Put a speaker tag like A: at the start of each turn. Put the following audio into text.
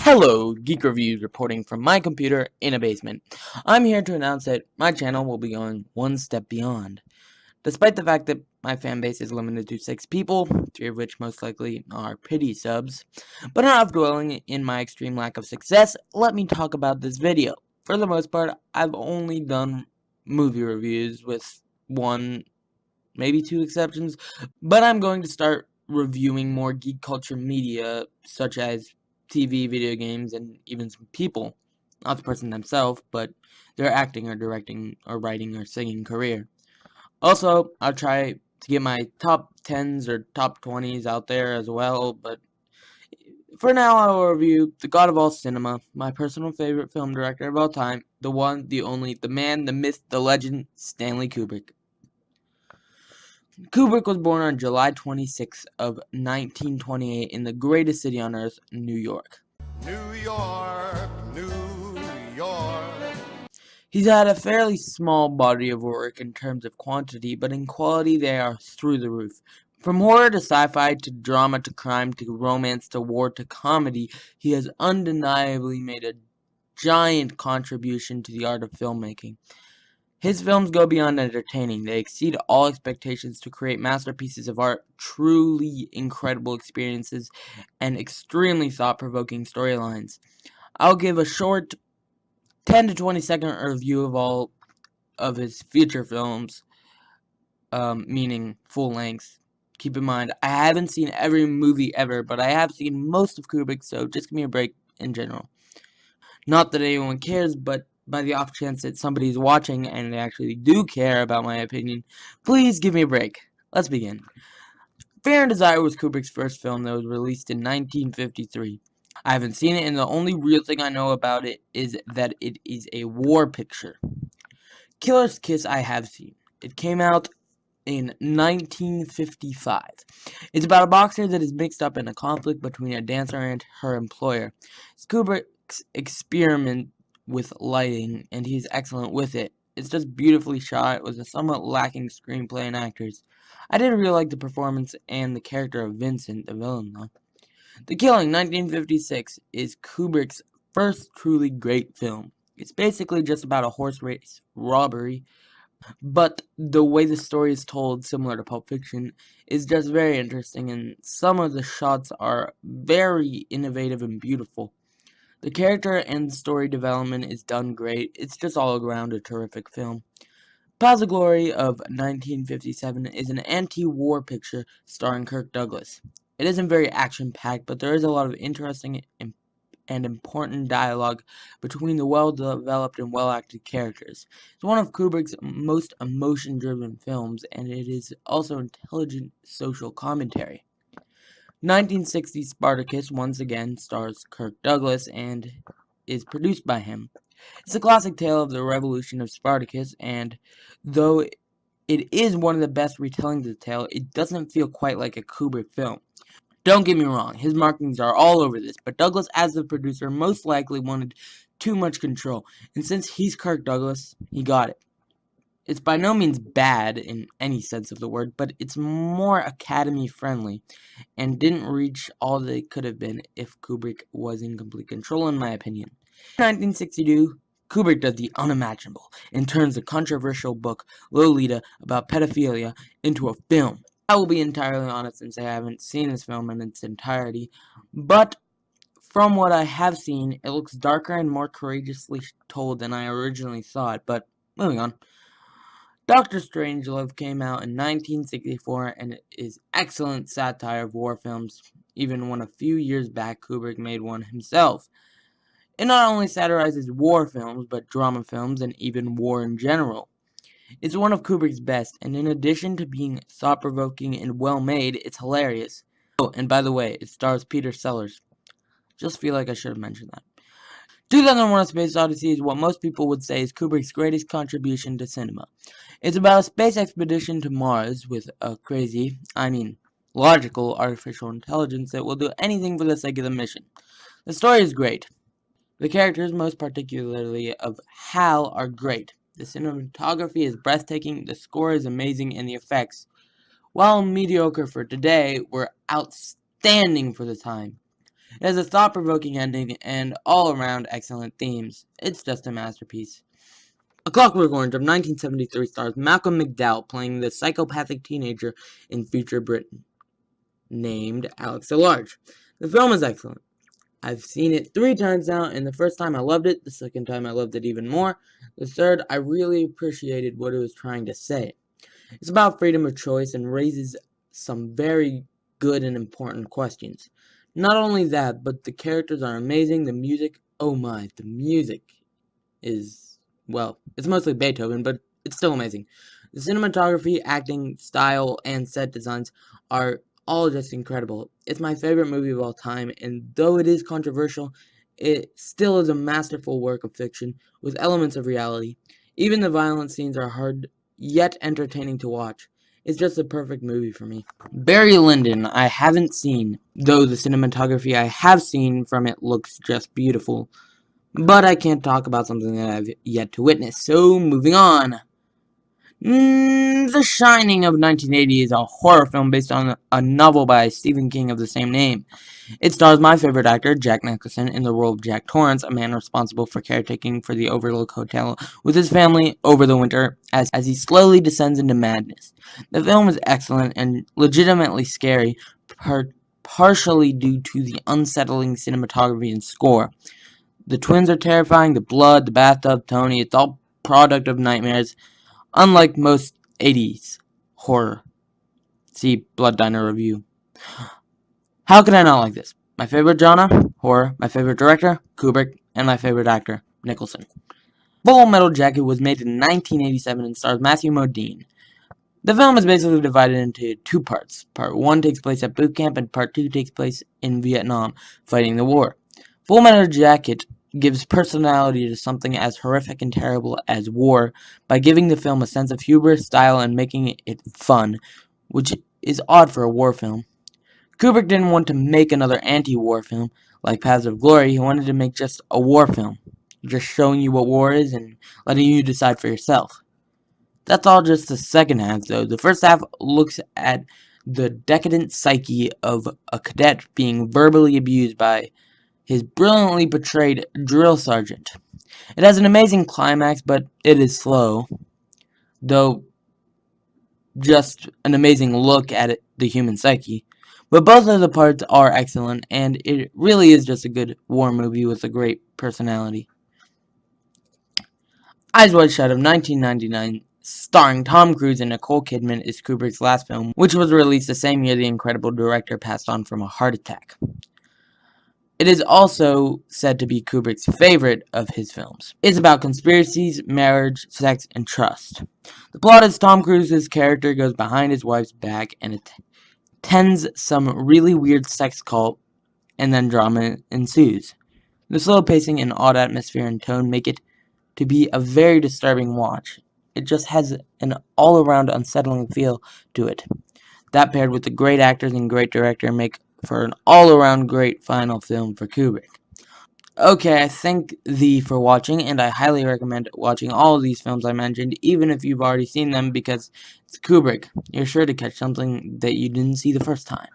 A: Hello, Geek Reviews reporting from my computer in a basement. I'm here to announce that my channel will be going one step beyond. Despite the fact that my fan base is limited to 6 people, 3 of which most likely are pity subs, but enough dwelling in my extreme lack of success, let me talk about this video. For the most part, I've only done movie reviews with one, maybe 2 exceptions, but I'm going to start reviewing more geek culture media such as TV, video games, and even some people. Not the person themselves, but their acting or directing or writing or singing career. Also, I'll try to get my top 10s or top 20s out there as well, but for now I will review The God of All Cinema, my personal favorite film director of all time, the one, the only, the man, the myth, the legend, Stanley Kubrick. Kubrick was born on July 26th of 1928 in the greatest city on earth, New York.
B: New York, New York.
A: He's had a fairly small body of work in terms of quantity, but in quality they are through the roof. From horror to sci-fi to drama to crime to romance to war to comedy, he has undeniably made a giant contribution to the art of filmmaking. His films go beyond entertaining. They exceed all expectations to create masterpieces of art, truly incredible experiences, and extremely thought-provoking storylines. I'll give a short 10 to 20 second review of all of his feature films, meaning full length. Keep in mind, I haven't seen every movie ever, but I have seen most of Kubrick, so just give me a break in general. Not that anyone cares, but by the off chance that somebody's watching and they actually do care about my opinion, please give me a break. Let's begin. Fear and Desire was Kubrick's first film that was released in 1953. I haven't seen it, and the only real thing I know about it is that it is a war picture. Killer's Kiss I have seen. It came out in 1955. It's about a boxer that is mixed up in a conflict between a dancer and her employer. It's Kubrick's experiment with lighting, and he's excellent with it. It's just beautifully shot with a somewhat lacking screenplay and actors. I did really like the performance and the character of Vincent, the villain, though. The Killing, 1956, is Kubrick's first truly great film. It's basically just about a horse race robbery, but the way the story is told, similar to Pulp Fiction, is just very interesting, and some of the shots are very innovative and beautiful. The character and story development is done great. It's just all around a terrific film. Paths of Glory of 1957 is an anti-war picture starring Kirk Douglas. It isn't very action-packed, but there is a lot of interesting and important dialogue between the well-developed and well-acted characters. It's one of Kubrick's most emotion-driven films, and it is also intelligent social commentary. 1960's Spartacus once again stars Kirk Douglas and is produced by him. It's a classic tale of the revolution of Spartacus, and though it is one of the best retellings of the tale, it doesn't feel quite like a Kubrick film. Don't get me wrong, his markings are all over this, but Douglas as the producer most likely wanted too much control, and since he's Kirk Douglas, he got it. It's by no means bad in any sense of the word, but it's more Academy friendly, and didn't reach all they could have been if Kubrick was in complete control, in my opinion. In 1962, Kubrick does the unimaginable and turns the controversial book Lolita about pedophilia into a film. I will be entirely honest and say I haven't seen this film in its entirety, but from what I have seen, it looks darker and more courageously told than I originally thought, but moving on. Dr. Strangelove came out in 1964 and is excellent satire of war films, even when a few years back Kubrick made one himself. It not only satirizes war films, but drama films and even war in general. It's one of Kubrick's best, and in addition to being thought-provoking and well-made, it's hilarious. Oh, and by the way, it stars Peter Sellers. Just feel like I should have mentioned that. 2001: A Space Odyssey is what most people would say is Kubrick's greatest contribution to cinema. It's about a space expedition to Mars with a crazy, logical artificial intelligence that will do anything for the sake of the mission. The story is great. The characters, most particularly of Hal, are great. The cinematography is breathtaking, the score is amazing, and the effects, while mediocre for today, were outstanding for the time. It has a thought-provoking ending and all-around excellent themes. It's just a masterpiece. A Clockwork Orange of 1973 stars Malcolm McDowell playing the psychopathic teenager in future Britain, named Alex the Large. The film is excellent. I've seen it 3 times now, and the first time I loved it, the second time I loved it even more, the third I really appreciated what it was trying to say. It's about freedom of choice and raises some very good and important questions. Not only that, but the characters are amazing, the music, oh my, the music is, well, it's mostly Beethoven, but it's still amazing. The cinematography, acting, style, and set designs are all just incredible. It's my favorite movie of all time, and though it is controversial, it still is a masterful work of fiction with elements of reality. Even the violent scenes are hard yet entertaining to watch. It's just a perfect movie for me. Barry Lyndon, I haven't seen, though the cinematography I have seen from it looks just beautiful. But I can't talk about something that I've yet to witness, so moving on. The Shining of 1980 is a horror film based on a novel by Stephen King of the same name. It stars my favorite actor, Jack Nicholson, in the role of Jack Torrance, a man responsible for caretaking for the Overlook Hotel with his family over the winter as he slowly descends into madness. The film is excellent and legitimately scary, partially due to the unsettling cinematography and score. The twins are terrifying, the blood, the bathtub, Tony, it's all product of nightmares, unlike most 80s horror. See Blood Diner review. How could I not like this? My favorite genre? Horror. My favorite director? Kubrick. And my favorite actor? Nicholson. Full Metal Jacket was made in 1987 and stars Matthew Modine. The film is basically divided into 2 parts. Part 1 takes place at boot camp and Part 2 takes place in Vietnam, fighting the war. Full Metal Jacket gives personality to something as horrific and terrible as war by giving the film a sense of humor, style, and making it fun, which is odd for a war film. Kubrick didn't want to make another anti-war film like Paths of Glory. He wanted to make just a war film, just showing you what war is and letting you decide for yourself. That's all just the second half, though. The first half looks at the decadent psyche of a cadet being verbally abused by his brilliantly portrayed drill sergeant. It has an amazing climax, but it is slow, though just an amazing look at the human psyche. But both of the parts are excellent, and it really is just a good war movie with a great personality. Eyes Wide Shut of 1999, starring Tom Cruise and Nicole Kidman, is Kubrick's last film, which was released the same year the incredible director passed on from a heart attack. It is also said to be Kubrick's favorite of his films. It's about conspiracies, marriage, sex, and trust. The plot is Tom Cruise's character goes behind his wife's back and attends some really weird sex cult, and then drama ensues. The slow pacing and odd atmosphere and tone make it to be a very disturbing watch. It just has an all-around unsettling feel to it. That paired with the great actors and great director make for an all-around great final film for Kubrick. Okay, I thank thee for watching, and I highly recommend watching all of these films I mentioned, even if you've already seen them, because it's Kubrick. You're sure to catch something that you didn't see the first time.